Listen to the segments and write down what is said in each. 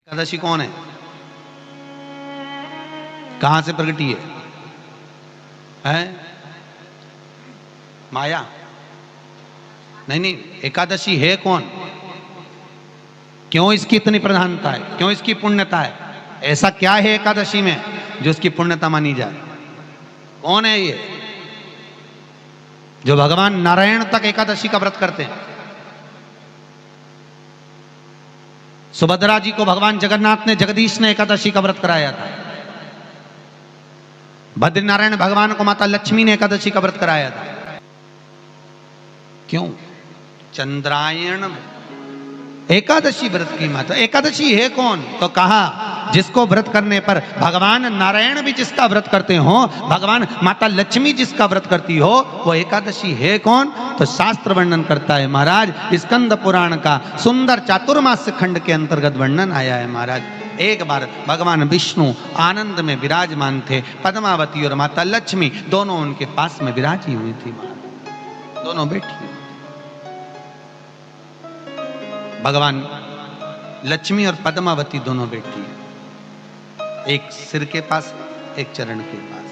एकादशी कौन है? कहां से प्रगटी है? माया? नहीं नहीं, एकादशी है कौन? क्यों इसकी इतनी प्रधानता है? क्यों इसकी पुण्यता है? ऐसा क्या है एकादशी में जो इसकी पुण्यता मानी जाए? कौन है ये जो भगवान नारायण तक एकादशी का व्रत करते हैं? सुभद्रा जी को भगवान जगन्नाथ ने, जगदीश ने एकादशी का व्रत कराया था। बद्रीनारायण भगवान को माता लक्ष्मी ने एकादशी का व्रत कराया था। क्यों? चंद्रायण एकादशी व्रत की माता। एकादशी है कौन? तो कहा जिसको व्रत करने पर भगवान नारायण भी जिसका व्रत करते हो, भगवान माता लक्ष्मी जिसका व्रत करती हो, वो एकादशी है कौन? तो शास्त्र वर्णन करता है महाराज, स्कंद पुराण का सुंदर चातुर्मास्य खंड के अंतर्गत वर्णन आया है महाराज। एक बार भगवान विष्णु आनंद में विराजमान थे, पद्मावती और माता लक्ष्मी दोनों उनके पास में विराजी हुई थी महाराज, दोनों बैठी। भगवान लक्ष्मी और पद्मावती दोनों बैठी, एक सिर के पास, एक चरण के पास।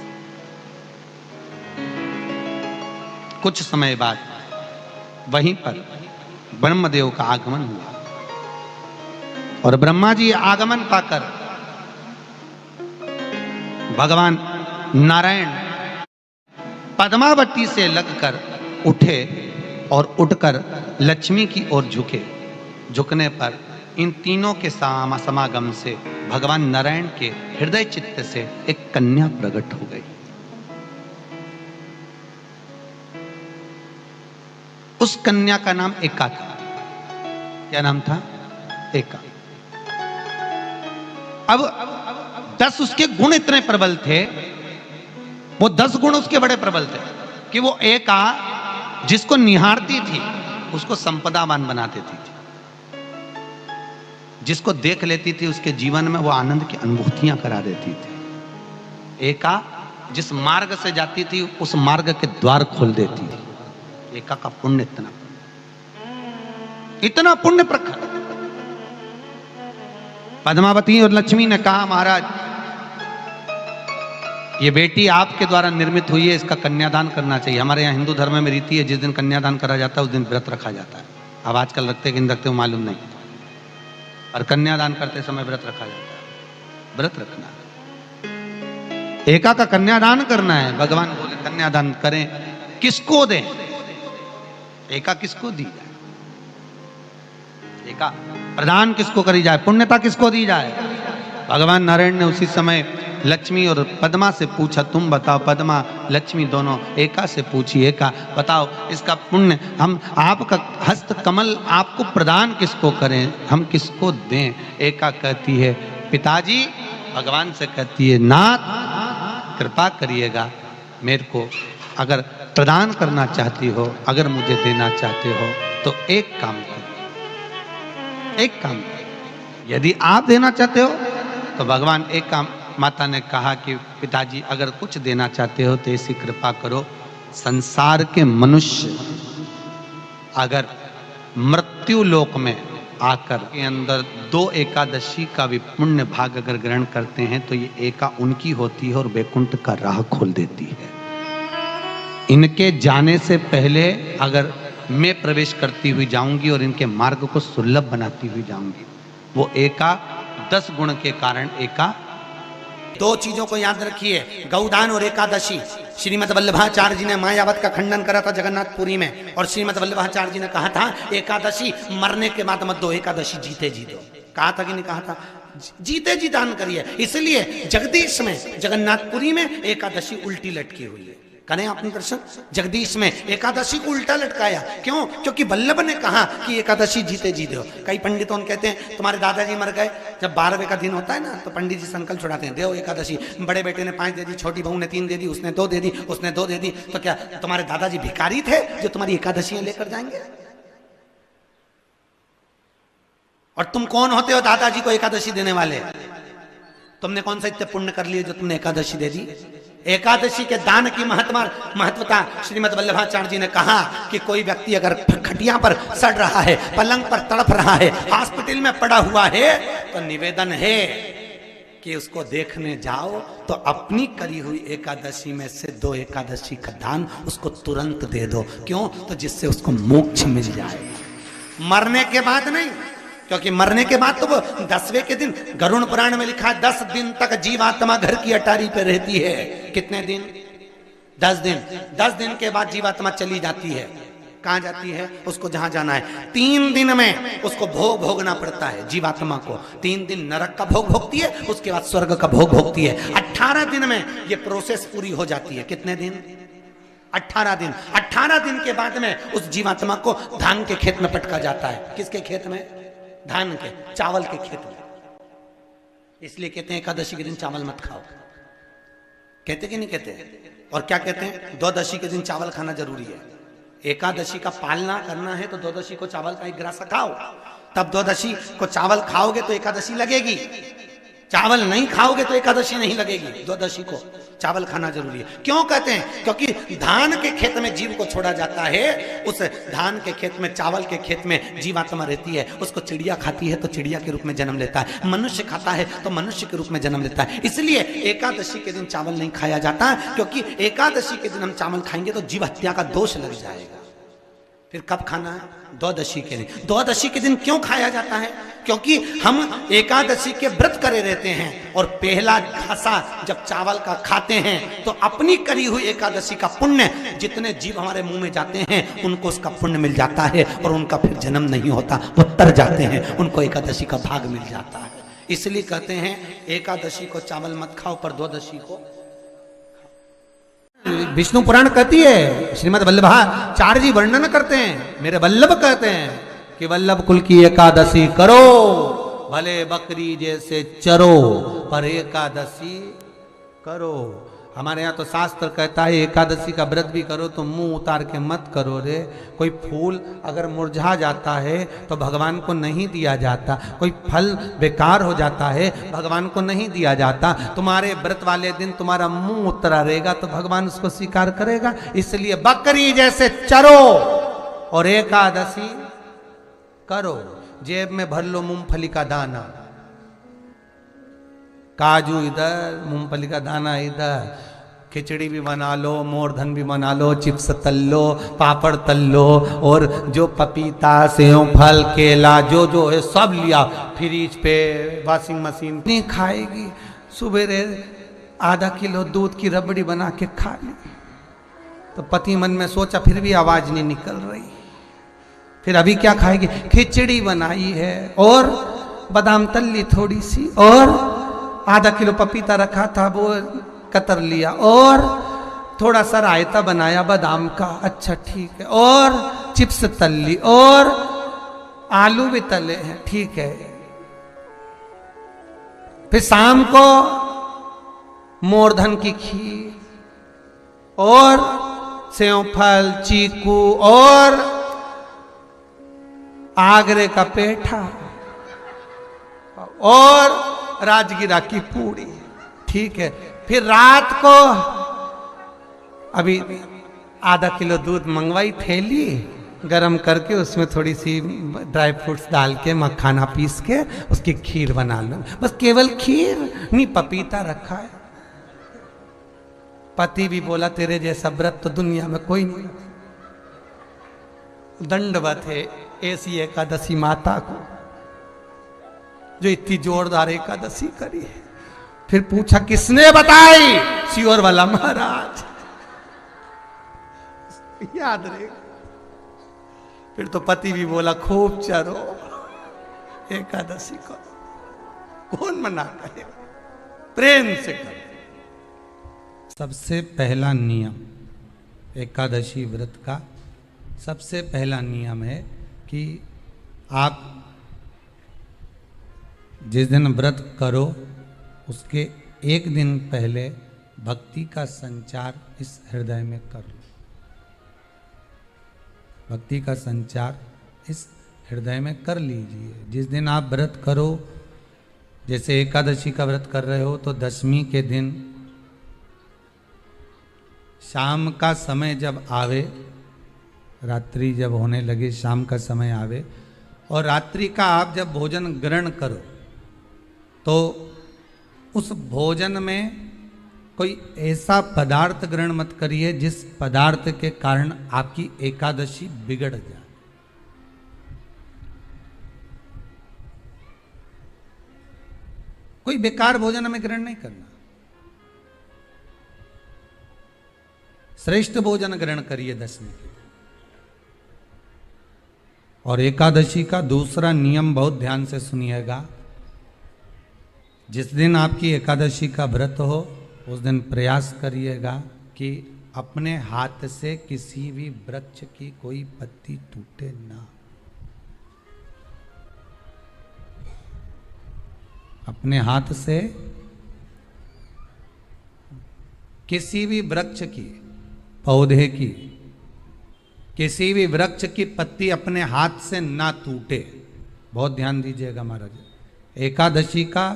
कुछ समय बाद वहीं पर ब्रह्मदेव का आगमन हुआ और ब्रह्मा जी आगमन पाकर भगवान नारायण पद्मावती से लगकर उठे और उठकर लक्ष्मी की ओर झुके। झुकने पर इन तीनों के समागम से भगवान नारायण के हृदय चित्त से एक कन्या प्रकट हो गई। उस कन्या का नाम एका था। क्या नाम था? एका। अब 10 उसके गुण इतने प्रबल थे, वो 10 गुण उसके बड़े प्रबल थे कि वो एका जिसको निहारती थी उसको संपदावान बना देती थी, जिसको देख लेती थी उसके जीवन में वो आनंद की अनुभूतियां करा देती थी। एका जिस मार्ग से जाती थी उस मार्ग के द्वार खोल देती थी। एका का पुण्य इतना पुण्य प्रखर। पद्मावती और लक्ष्मी ने कहा महाराज ये बेटी आपके द्वारा निर्मित हुई है, इसका कन्यादान करना चाहिए। हमारे यहाँ हिंदू धर्म में रीति है, जिस दिन कन्यादान करा जाता है उस दिन व्रत रखा जाता है। अब आजकल रखते कि नहीं रखते हो मालूम नहीं, और कन्यादान करते समय व्रत रखा जाता है। व्रत रखना, एका का कन्यादान करना है। भगवान बोले कन्यादान करें, किसको दें? एका किसको दी जाए? एका प्रदान किसको करी जाए? पुण्यता किसको दी जाए? भगवान नारायण ने उसी समय लक्ष्मी और पद्मा से पूछा, तुम बताओ। पद्मा लक्ष्मी दोनों एका से पूछी, एका बताओ इसका पुण्य हम आपका हस्त कमल आपको प्रदान किसको करें, हम किसको दें? एका कहती है पिताजी, भगवान से कहती है नाथ कृपा करिएगा, मेरे को अगर प्रदान करना चाहती हो, अगर मुझे देना चाहते हो तो एक काम करो, एक काम करो। यदि आप देना चाहते हो तो भगवान एक काम, माता ने कहा कि पिताजी अगर कुछ देना चाहते हो तो ऐसी कृपा करो, संसार के मनुष्य अगर मृत्यु लोक में आकर के अंदर 2 एकादशी का भी पुण्य भाग अगर ग्रहण करते हैं तो ये एका उनकी होती है और वैकुंठ का राह खोल देती है। इनके जाने से पहले अगर मैं प्रवेश करती हुई जाऊंगी और इनके मार्ग को सुलभ बनाती हुई जाऊंगी। वो एका 10 गुण के कारण एका। 2 चीजों को याद रखिए, गौदान और एकादशी। श्रीमद् वल्लभाचार्य जी ने मायावत का खंडन करा था जगन्नाथपुरी में, और श्रीमद् वल्लभाचार्य जी ने कहा था एकादशी मरने के बाद मत दो, एकादशी जीते जी दो। कहा था कि नहीं कहा था? जीते जी दान करिए। इसलिए जगदीश में, जगन्नाथपुरी में एकादशी उल्टी लटकी हुई है। करें आपने दर्शन? जगदीश में एकादशी को उल्टा लटकाया। क्यों? क्योंकि वल्लभ ने कहा कि एकादशी जीते जी दो। कई पंडितों कहते हैं तुम्हारे दादाजी मर गए, जब 12वें का दिन होता है ना तो पंडित जी संकल्प छुड़ाते हैं, देव एकादशी। बड़े बेटे ने 5 दे दी, छोटी बहू ने 3 दे दी, उसने 2 दे दी, उसने 2 दे दी। तो क्या तुम्हारे दादाजी भिखारी थे जो तुम्हारी एकादशियां लेकर जाएंगे? और तुम कौन होते हो दादाजी को एकादशी देने वाले? तुमने कौन सा इतने पुण्य कर लिए जो तुमने एकादशी दे दी? एकादशी के दान की महत्वता श्रीमद् वल्लभाचार्य जी ने कहा कि कोई व्यक्ति अगर खटिया पर सड़ रहा है, पलंग पर तड़प रहा है, हॉस्पिटल में पड़ा हुआ है, तो निवेदन है कि उसको देखने जाओ तो अपनी करी हुई एकादशी में से 2 एकादशी का दान उसको तुरंत दे दो। क्यों? तो जिससे उसको मोक्ष मिल जाए, मरने के बाद नहीं। क्योंकि मरने के बाद तो वो 10वें के दिन, गरुड़ पुराण में लिखा है 10 दिन तक जीवात्मा घर की अटारी पे रहती है। कितने दिन? 10 दिन। 10 दिन के बाद जीवात्मा चली जाती है। कहां जाती है? उसको जहां जाना है। 3 दिन में उसको भोग भोगना पड़ता है जीवात्मा को। 3 दिन नरक का भोग भोगती है, उसके बाद स्वर्ग का भोग भोगती है। 18 दिन में ये प्रोसेस पूरी हो जाती है। कितने दिन? 18 दिन। 18 दिन के बाद में उस जीवात्मा को धान के खेत में पटका जाता है। किसके खेत में? धान के, चावल के खेत में। इसलिए कहते हैं एकादशी के दिन चावल मत खाओ। कहते कि नहीं कहते? और क्या कहते हैं? द्वादशी के दिन चावल खाना जरूरी है। एकादशी का पालना करना है तो द्वादशी को चावल का 1 ग्रास खाओ, तब द्वादशी को चावल खाओगे तो एकादशी लगेगी। चावल नहीं खाओगे तो एकादशी नहीं लगेगी। द्वादशी को चावल खाना जरूरी है। क्यों कहते हैं? क्योंकि धान के खेत में जीव को छोड़ा जाता है, उस धान के खेत में, चावल के खेत में जीवात्मा रहती है। उसको चिड़िया खाती है तो चिड़िया के रूप में जन्म लेता है, मनुष्य खाता है तो मनुष्य के रूप में जन्म लेता है। इसलिए एकादशी के दिन चावल नहीं खाया जाता, क्योंकि एकादशी के दिन हम चावल खाएंगे तो जीव हत्या का दोष लग जाएगा। फिर कब खाना है? द्वादशी के दिन। द्वादशी के दिन क्यों खाया जाता है? क्योंकि हम एकादशी के व्रत करे रहते हैं और पहला घासा जब चावल का खाते हैं तो अपनी करी हुई एकादशी का पुण्य, जितने जीव हमारे मुंह में जाते हैं उनको उसका पुण्य मिल जाता है और उनका फिर जन्म नहीं होता, वो तर जाते हैं, उनको एकादशी का भाग मिल जाता है। इसलिए कहते हैं एकादशी को चावल मत खाओ, पर द्वादशी को। विष्णु पुराण कहती है, श्रीमद् वल्लभाचार्य जी वर्णन करते हैं, मेरे वल्लभ कहते हैं कि वल्लभ कुल की एकादशी करो, भले बकरी जैसे चरो, पर एकादशी करो। हमारे यहाँ तो शास्त्र कहता है एकादशी का व्रत भी करो तो मुंह उतार के मत करो रे। कोई फूल अगर मुरझा जाता है तो भगवान को नहीं दिया जाता, कोई फल बेकार हो जाता है भगवान को नहीं दिया जाता। तुम्हारे व्रत वाले दिन तुम्हारा मुंह उतरा रहेगा तो भगवान उसको स्वीकार करेगा। इसलिए बकरी जैसे चरो और एकादशी करो। जेब में भर लो मूंगफली का दाना, काजू इधर, मूंगफली का दाना इधर, खिचड़ी भी बना लो, मोरधन भी बना लो, चिप्स तल लो, पापड़ तल लो, और जो पपीता, सेव, फल, केला जो है सब लिया फ्रिज पे, वॉशिंग मशीन नहीं खाएगी। सुबह आधा किलो दूध की रबड़ी बना के खा ली। तो पति मन में सोचा फिर भी आवाज नहीं निकल रही, फिर अभी क्या खाएगी? खिचड़ी बनाई है और बादाम तल ली थोड़ी सी, और आधा किलो पपीता रखा था वो कतर लिया, और थोड़ा सा रायता बनाया बादाम का, अच्छा ठीक है, और चिप्स तल ली, और आलू भी तले हैं, ठीक है। फिर शाम को मोरधन की खीर और सेव फल, चीकू और आगरे का पेठा और राजगिरा की पूड़ी, ठीक है। फिर रात को अभी आधा किलो दूध मंगवाई, थैली गरम करके उसमें थोड़ी सी ड्राई फ्रूट्स डाल के, मखाना पीस के उसकी खीर बना लो। बस केवल खीर नहीं, पपीता रखा है। पति भी बोला तेरे जैसा व्रत तो दुनिया में कोई नहीं। दंडवत है ऐसी एकादशी माता को जो इतनी जोरदार एकादशी करी है। फिर पूछा किसने बताई? सियोर वाला महाराज, याद रहेगा। फिर तो पति भी बोला खूब चरो, एकादशी को कौन मना करे, प्रेम से करो। सबसे पहला नियम एकादशी व्रत का, सबसे पहला नियम है कि आप जिस दिन व्रत करो उसके 1 दिन पहले भक्ति का संचार इस हृदय में कर लो। भक्ति का संचार इस हृदय में कर लीजिए। जिस दिन आप व्रत करो, जैसे एकादशी का व्रत कर रहे हो तो दशमी के दिन शाम का समय जब आवे, रात्रि जब होने लगे, शाम का समय आवे और रात्रि का आप जब भोजन ग्रहण करो तो उस भोजन में कोई ऐसा पदार्थ ग्रहण मत करिए जिस पदार्थ के कारण आपकी एकादशी बिगड़ जाए। कोई बेकार भोजन हमें ग्रहण नहीं करना, श्रेष्ठ भोजन ग्रहण करिए दशमी के। और एकादशी का दूसरा नियम बहुत ध्यान से सुनिएगा। जिस दिन आपकी एकादशी का व्रत हो उस दिन प्रयास करिएगा कि अपने हाथ से किसी भी वृक्ष की कोई पत्ती टूटे ना। अपने हाथ से किसी भी वृक्ष की, पौधे की, किसी भी वृक्ष की पत्ती अपने हाथ से ना टूटे। बहुत ध्यान दीजिएगा महाराज। एकादशी का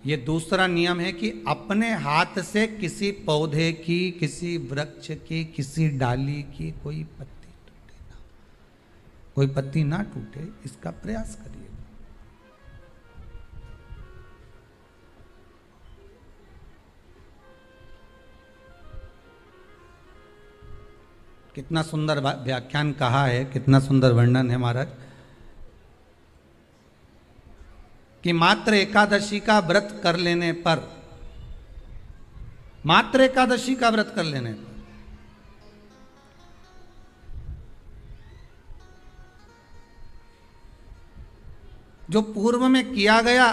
ये दूसरा नियम है कि अपने हाथ से किसी पौधे की, किसी वृक्ष की, किसी डाली की कोई पत्ती टूटे ना, कोई पत्ती ना टूटे, इसका प्रयास करिए। कितना सुंदर व्याख्यान कहा है, कितना सुंदर वर्णन है महाराज कि मात्र एकादशी का व्रत कर लेने पर, मात्र एकादशी का व्रत कर लेने पर जो पूर्व में किया गया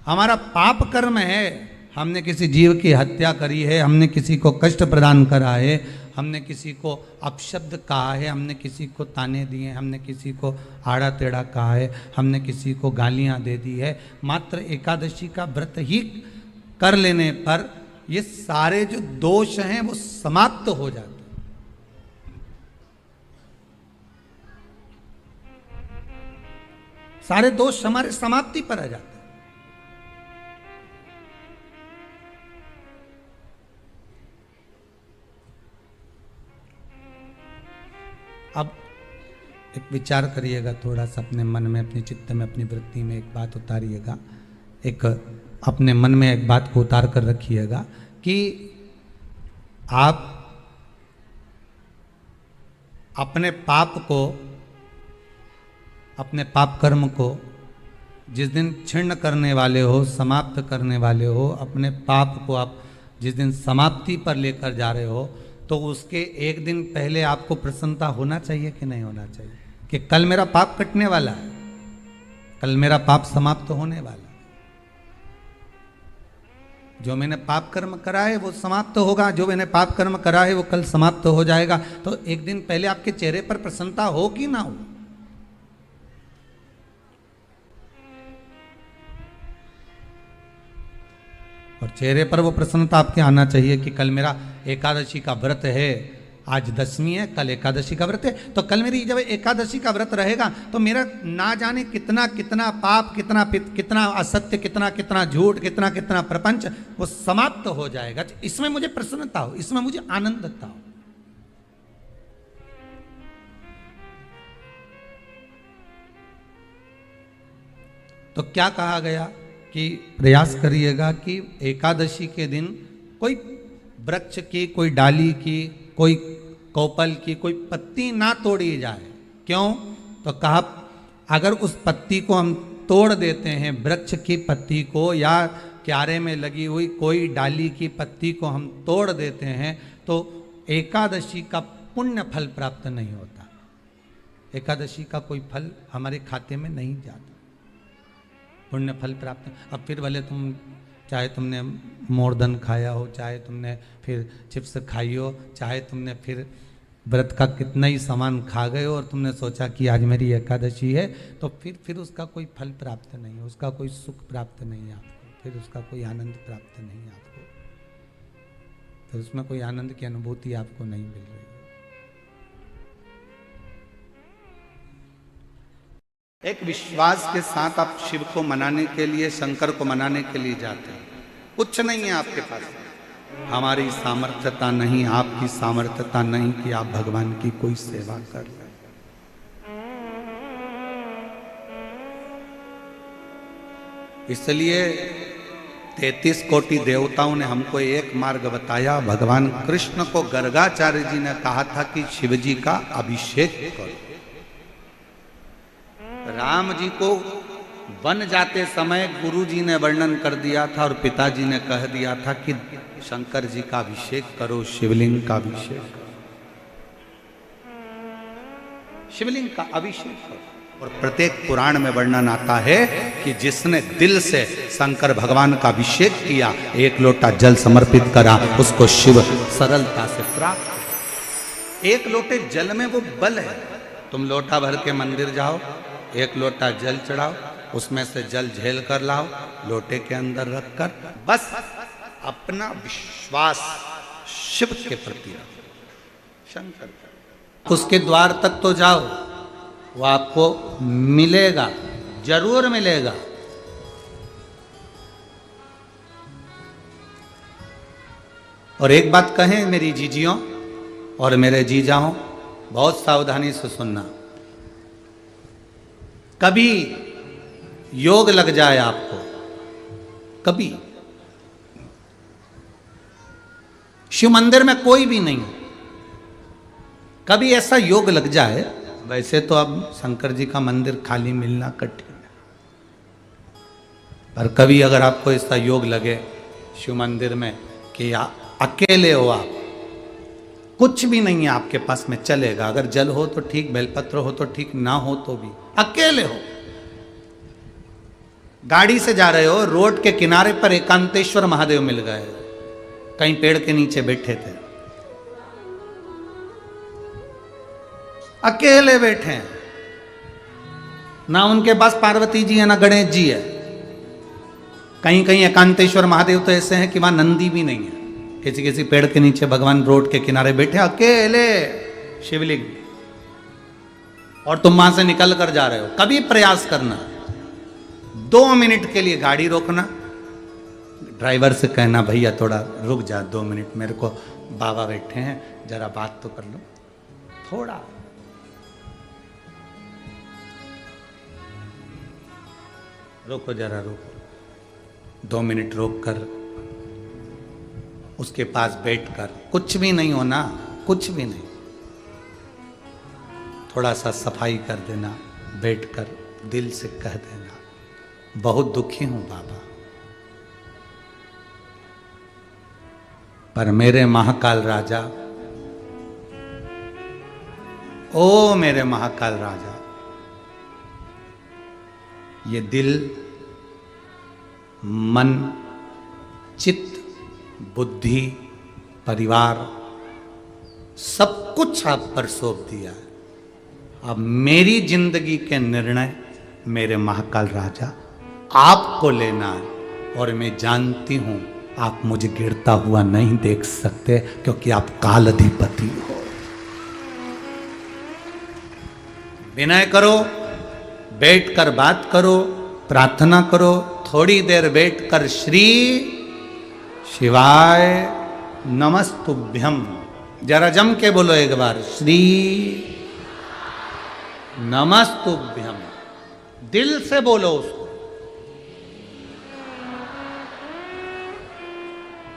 हमारा पाप कर्म है, हमने किसी जीव की हत्या करी है, हमने किसी को कष्ट प्रदान करा है, हमने किसी को अपशब्द कहा है, हमने किसी को ताने दिए, हमने किसी को आड़ा टेढ़ा कहा है, हमने किसी को गालियां दे दी है, मात्र एकादशी का व्रत ही कर लेने पर ये सारे जो दोष हैं वो समाप्त हो जाते हैं। सारे दोष हमारे समाप्ति पर आ जाते हैं। अब एक विचार करिएगा थोड़ा सा अपने मन में, अपने चित्त में, अपनी वृत्ति में एक बात उतारिएगा। एक अपने मन में एक बात को उतार कर रखिएगा कि आप अपने पाप को, अपने पाप कर्म को जिस दिन छिन्न करने वाले हो, समाप्त करने वाले हो, अपने पाप को आप जिस दिन समाप्ति पर लेकर जा रहे हो तो उसके एक दिन पहले आपको प्रसन्नता होना चाहिए कि नहीं होना चाहिए कि कल मेरा पाप कटने वाला है, कल मेरा पाप समाप्त होने वाला है। जो मैंने पाप कर्म करा है वो समाप्त होगा, जो मैंने पाप कर्म करा है वो कल समाप्त हो जाएगा। तो एक दिन पहले आपके चेहरे पर प्रसन्नता हो कि ना हो। और चेहरे पर वो प्रसन्नता आपके आना चाहिए कि कल मेरा एकादशी का व्रत है, आज दशमी है, कल एकादशी का व्रत है, तो कल मेरी जब एकादशी का व्रत रहेगा तो मेरा ना जाने कितना कितना पाप, कितना कितना असत्य, कितना कितना झूठ, कितना कितना प्रपंच वो समाप्त हो जाएगा। इसमें मुझे प्रसन्नता हो, इसमें मुझे आनंदता हो। तो क्या कहा गया कि प्रयास करिएगा कि एकादशी के दिन कोई वृक्ष की, कोई डाली की, कोई कोपल की कोई पत्ती ना तोड़ी जाए। क्यों? तो कहा अगर उस पत्ती को हम तोड़ देते हैं, वृक्ष की पत्ती को या क्यारे में लगी हुई कोई डाली की पत्ती को हम तोड़ देते हैं तो एकादशी का पुण्य फल प्राप्त नहीं होता, एकादशी का कोई फल हमारे खाते में नहीं जाता, पुण्य फल प्राप्त। अब फिर भले तुम चाहे तुमने मोरधन खाया हो, चाहे तुमने फिर चिप्स खाई हो, चाहे तुमने फिर व्रत का कितना ही सामान खा गए हो और तुमने सोचा कि आज मेरी एकादशी है, तो फिर उसका कोई फल प्राप्त नहीं है, उसका कोई सुख प्राप्त नहीं है आपको, फिर उसका कोई आनंद प्राप्त नहीं है आपको, फिर उसमें कोई आनंद की अनुभूति आपको नहीं मिल रही। एक विश्वास के साथ आप शिव को मनाने के लिए, शंकर को मनाने के लिए जाते हैं। कुछ नहीं है आपके पास, हमारी सामर्थ्यता नहीं, आपकी सामर्थ्यता नहीं कि आप भगवान की कोई सेवा कर लें। इसलिए 33 कोटि देवताओं ने हमको एक मार्ग बताया। भगवान कृष्ण को गर्गाचार्य जी ने कहा था कि शिव जी का अभिषेक करो। राम जी को वन जाते समय गुरु जी ने वर्णन कर दिया था और पिताजी ने कह दिया था कि शंकर जी का अभिषेक करो, शिवलिंग का अभिषेक करो, शिवलिंग का अभिषेक करो। और प्रत्येक पुराण में वर्णन आता है कि जिसने दिल से शंकर भगवान का अभिषेक किया, एक लोटा जल समर्पित करा, उसको शिव सरलता से प्राप्त। एक लोटे जल में वो बल है। तुम लोटा भर के मंदिर जाओ, एक लोटा जल चढ़ाओ, उसमें से जल झेल कर लाओ, लोटे के अंदर रखकर बस अपना विश्वास शिव के प्रति रखो, शंकर। उसके द्वार तक तो जाओ, वो आपको मिलेगा, जरूर मिलेगा। और एक बात कहें मेरी जीजियों और मेरे जीजाओं, बहुत सावधानी से सुनना। कभी योग लग जाए आपको, कभी शिव मंदिर में कोई भी नहीं, कभी ऐसा योग लग जाए, वैसे तो अब शंकर जी का मंदिर खाली मिलना कठिन है, पर कभी अगर आपको ऐसा योग लगे शिव मंदिर में कि अकेले हो आप, कुछ भी नहीं है आपके पास में, चलेगा। अगर जल हो तो ठीक, बेलपत्र हो तो ठीक, ना हो तो भी, अकेले हो, गाड़ी से जा रहे हो, रोड के किनारे पर एकांतेश्वर महादेव मिल गए, कहीं पेड़ के नीचे बैठे थे, अकेले बैठे हैं, ना उनके पास पार्वती जी है ना गणेश जी है। कहीं कहीं एकांतेश्वर महादेव तो ऐसे हैं कि वहां नंदी भी नहीं है, किसी किसी पेड़ के नीचे भगवान रोड के किनारे बैठे अकेले, शिवलिंग, और तुम वहां से निकल कर जा रहे हो। कभी प्रयास करना, 2 मिनट के लिए गाड़ी रोकना, ड्राइवर से कहना भैया थोड़ा रुक जा 2 मिनट, मेरे को बाबा बैठे हैं, जरा बात तो कर लो थोड़ा। रोको, जरा रोको, 2 मिनट रोक कर उसके पास बैठकर, कुछ भी नहीं होना, कुछ भी नहीं, थोड़ा सा सफाई कर देना, बैठकर दिल से कह देना बहुत दुखी हूं बाबा, पर मेरे महाकाल राजा, ओ मेरे महाकाल राजा, ये दिल, मन, चित्त, बुद्धि, परिवार, सब कुछ आप पर सौंप दिया है। अब मेरी जिंदगी के निर्णय मेरे महाकाल राजा आपको लेना है, और मैं जानती हूं आप मुझे गिरता हुआ नहीं देख सकते, क्योंकि आप काल अधिपति हो। विनय करो, बैठकर बात करो, प्रार्थना करो, थोड़ी देर बैठकर श्री शिवाय नमस्तुभ्यम, जरा जम के बोलो एक बार, श्री नमस्तुभ्यम, दिल से बोलो उसको।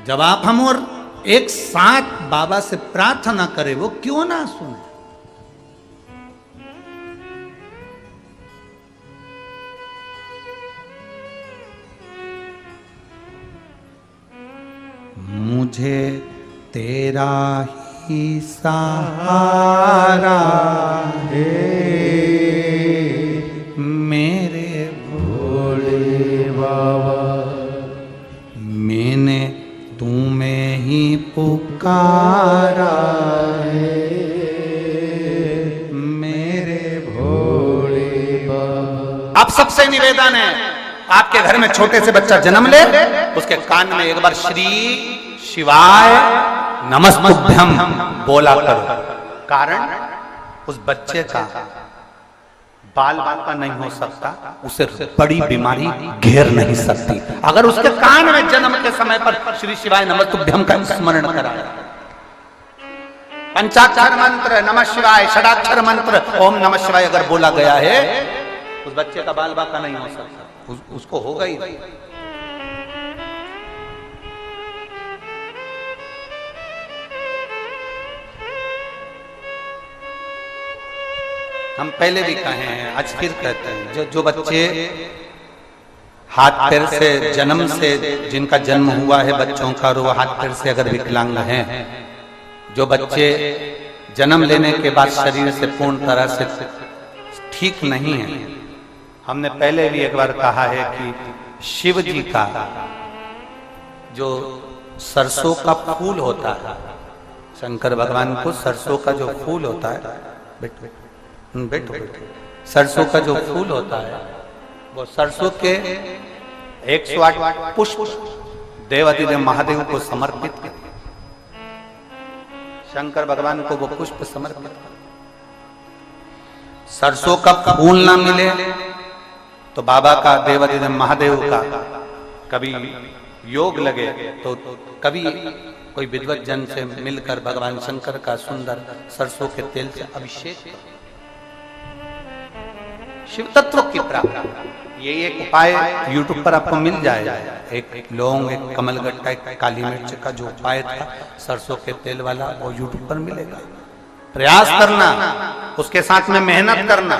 जब आप हम और एक साथ बाबा से प्रार्थना करें, वो क्यों ना सुने। मुझे तेरा ही सहारा है, मेरे भोले बाबा, मैंने तुम्हें ही पुकारा है, मेरे भोले बाबा। आप सबसे निवेदन है, आपके घर में छोटे से बच्चा जन्म ले, उसके कान में एक बार श्री शिवाय नमस्तुभ्यम बोला करो। कारण उस बच्चे का बाल बाका नहीं हो सकता, उसे बड़ी बीमारी घेर नहीं सकती अगर उसके कान में जन्म के समय पर श्री शिवाय नमस्तुभ्यम का स्मरण कराया। पंचाक्षर मंत्र नमः शिवाय, षडाक्षर मंत्र ओम नमः शिवाय अगर बोला गया है, उस बच्चे का बाल बाका नहीं हो सकता, उसको होगा ही। हम पहले भी कहे हैं, आज फिर कहते हैं, जो बच्चे हाथ पैर से जन्म से, जिनका जन्म हुआ है बच्चों का और वो हाथ पैर से अगर विकलांग हैं, जो बच्चे जन्म लेने के बाद शरीर से पूर्ण तरह से ठीक नहीं है, हमने पहले भी एक बार कहा है कि शिव जी का जो सरसों का फूल होता है, शंकर भगवान को सरसों का जो फूल होता है, बैठो सरसों का जो फूल होता है, वो सरसों के 108 पुष्प देवाधिदेव महादेव को समर्पित कर, शंकर भगवान को वो पुष्प समर्पित कर। सरसों का फूल ना मिले तो बाबा का, देवाधिदेव महादेव का कभी योग लगे तो कभी कोई विद्वत जन से मिलकर भगवान शंकर का सुंदर सरसों के तेल से अभिषेक करो। शिव तत्व की प्राप्ति, ये एक उपाय YouTube पर आपको मिल जाएगा। एक लौंग, एक कमलगट्टा, एक काली मिर्च का जो उपाय था सरसों के तेल वाला, वो YouTube पर मिलेगा। प्रयास करना, उसके साथ में मेहनत करना।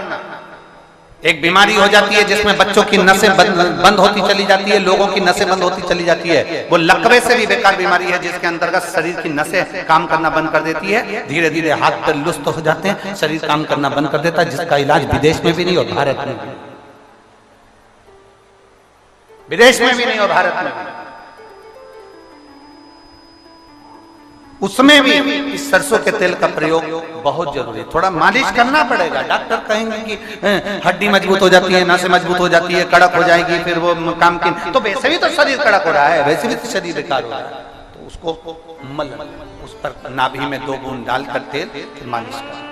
एक बीमारी हो जाती है जिसमें बच्चों की नसें बंद होती चली जाती है, लोगों की नसें बंद होती चली जाती है, वो लकवे से भी बेकार बीमारी है, जिसके अंतर्गत शरीर की नसें काम करना बंद कर देती है, धीरे धीरे हाथ पैर लुस्त हो जाते हैं, शरीर काम करना बंद कर देता है, जिसका इलाज विदेश में भी नहीं और भारत में भी, विदेश में भी नहीं और भारत में भी, उसमें भी इस सरसों के तेल का प्रयोग बहुत जरूरी है। थोड़ा मालिश करना पड़ेगा। डॉक्टर कहेंगे कि हड्डी मजबूत हो जाती है, नसें मजबूत हो जाती है, कड़क हो जाएगी, फिर वो काम की, तो वैसे भी तो शरीर कड़क हो रहा है, वैसे भी तो शरीर बेकार हो रहा है, तो उसको मल, उस पर नाभि में 2 बूंद डालकर तेल फिर मालिश कर।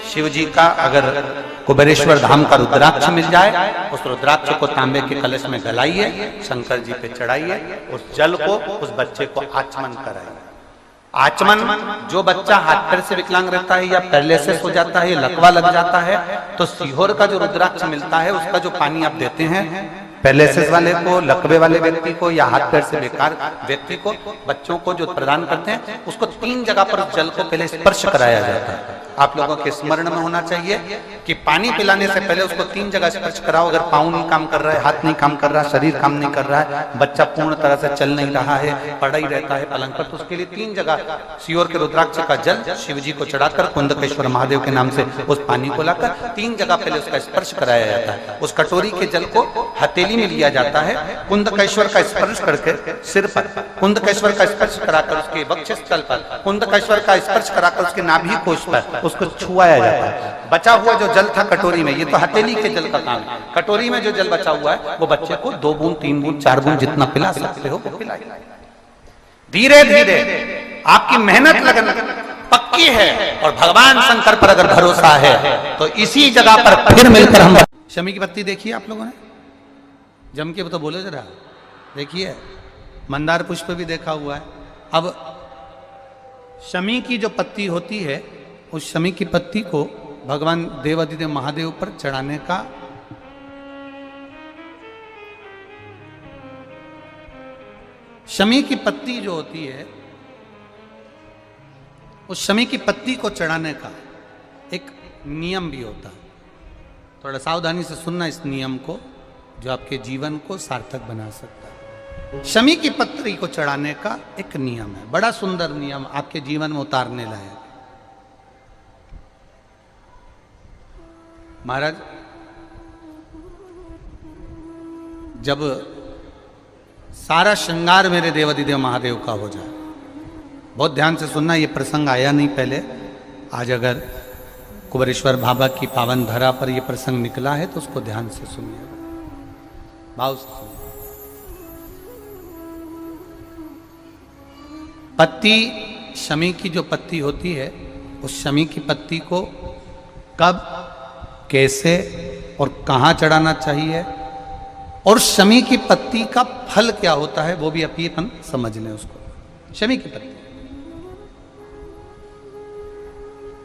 शिव जी का अगर कुबेरेश्वर धाम का रुद्राक्ष मिल जाए, उस रुद्राक्ष को तांबे के कलश में गलाइए, शंकर जी पे चढ़ाइए, उस जल को उस बच्चे को आचमन कराइए। आचमन, जो बच्चा हाथ पैर से विकलांग रहता है या पैरालिसिस हो जाता है, लकवा लग जाता है, तो सीहोर का जो रुद्राक्ष मिलता है, उसका जो पानी आप देते हैं पैरालिसिस वाले को, लकवे वाले व्यक्ति को या हाथ पैर से बेकार व्यक्ति को, बच्चों को जो प्रदान करते हैं, उसको 3 जगह पर जल को पहले स्पर्श कराया जाता है। आप लोगों के स्मरण में होना चाहिए कि पानी पिलाने से पहले उसको 3 जगह स्पर्श कराओ। अगर पाँव नहीं काम कर रहा है, हाथ नहीं काम कर रहा है, शरीर काम नहीं कर रहा है, बच्चा पूर्ण तरह से चल नहीं रहा है, पड़ा ही रहता है पलंग पर, तो उसके लिए 3 जगह सीहोर के रुद्राक्ष का जल शिव जी को चढ़ाकर कुंदकेश्वर महादेव के नाम से उस पानी को लाकर 3 जगह पहले उसका स्पर्श कराया जाता है। उस कटोरी के जल को हथेली में लिया जाता है, कुंदकेश्वर का स्पर्श करके सिर पर, कुंदकेश्वर का स्पर्श कराकर उसके वक्षस्थल पर, कुंदकेश्वर का स्पर्श कराकर उसके नाभि कोश पर उसको छुआया जाता है। बचा हुआ जो जल था कटोरी में, ये तो हथेली के जल का काम है, कटोरी में जो जल बचा हुआ है वो बच्चे को 2 बूंद 3 बूंद 4 बूंद जितना पिला सकते हो वो पिलाइए। धीरे धीरे आपकी मेहनत लगन पक्की है और भगवान शंकर पर अगर भरोसा है तो इसी जगह पर फिर मिलकर हम। शमी की पत्ती देखिए आप लोगों ने, जम के तो बोलो जरा, देखिए मंदार पुष्प भी देखा हुआ है। अब शमी की जो पत्ती होती है, उस शमी की पत्ती को भगवान देवाधिदेव महादेव पर चढ़ाने का शमी की पत्ती जो होती है, उस शमी की पत्ती को चढ़ाने का एक नियम भी होता है। थोड़ा सावधानी से सुनना इस नियम को, जो आपके जीवन को सार्थक बना सकता है। शमी की पत्ती को चढ़ाने का एक नियम है, बड़ा सुंदर नियम, आपके जीवन में उतारने लायक। महाराज, जब सारा श्रृंगार मेरे देवाधिदेव महादेव का हो जाए, बहुत ध्यान से सुनना, ये प्रसंग आया नहीं पहले, आज अगर कुबेरेश्वर बाबा की पावन धरा पर यह प्रसंग निकला है तो उसको ध्यान से सुनिए, भाव से सुनिए। पत्ती, शमी की जो पत्ती होती है, उस शमी की पत्ती को कब कैसे और कहाँ चढ़ाना चाहिए, और शमी की पत्ती का फल क्या होता है वो भी अभी अपन समझ लें उसको। शमी की पत्ती,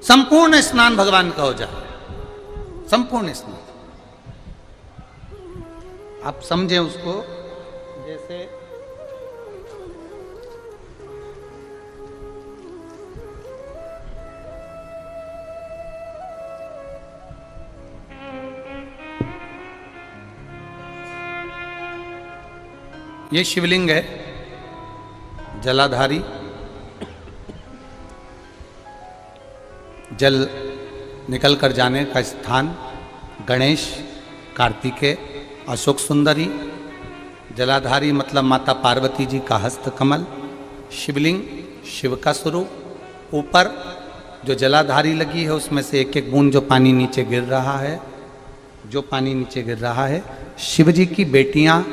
संपूर्ण स्नान भगवान का हो जाए, संपूर्ण स्नान। आप समझे उसको, जैसे ये शिवलिंग है, जलाधारी, जल निकल कर जाने का स्थान, गणेश, कार्तिकेय, अशोक सुंदरी, जलाधारी मतलब माता पार्वती जी का हस्त कमल, शिवलिंग शिव का स्वरूप, ऊपर जो जलाधारी लगी है उसमें से एक एक बूंद जो पानी नीचे गिर रहा है, जो पानी नीचे गिर रहा है, शिव जी की बेटियां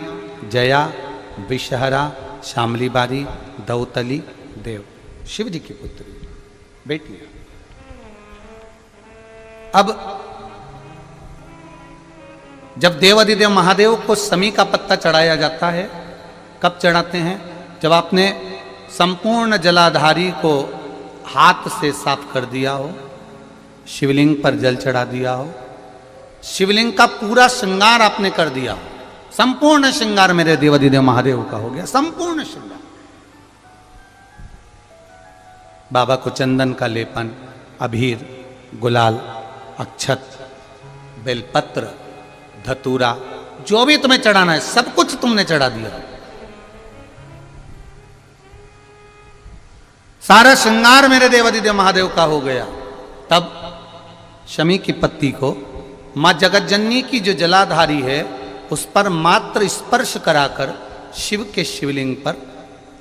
जया, विषहरा, शामली बारी, दौतली, देव, शिव जी की पुत्री बेटियां। अब जब देवाधिदेव महादेव को शमी का पत्ता चढ़ाया जाता है, कब चढ़ाते हैं? जब आपने संपूर्ण जलाधारी को हाथ से साफ कर दिया हो, शिवलिंग पर जल चढ़ा दिया हो, शिवलिंग का पूरा श्रृंगार आपने कर दिया हो, संपूर्ण श्रृंगार मेरे देवाधिदेव महादेव का हो गया, संपूर्ण श्रृंगार। बाबा को चंदन का लेपन, अबीर, गुलाल, अक्षत, बेलपत्र, धतूरा, जो भी तुम्हें चढ़ाना है सब कुछ तुमने चढ़ा दिया, सारा श्रृंगार मेरे देवाधिदेव महादेव का हो गया। तब शमी की पत्ती को मां जगतजननी की जो जलाधारी है उस पर मात्र स्पर्श कराकर शिव के शिवलिंग पर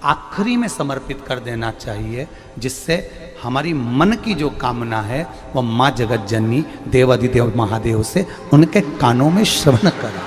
आखिरी में समर्पित कर देना चाहिए, जिससे हमारी मन की जो कामना है वो मां जगतजननी देवाधिदेव महादेव से उनके कानों में श्रवण करा।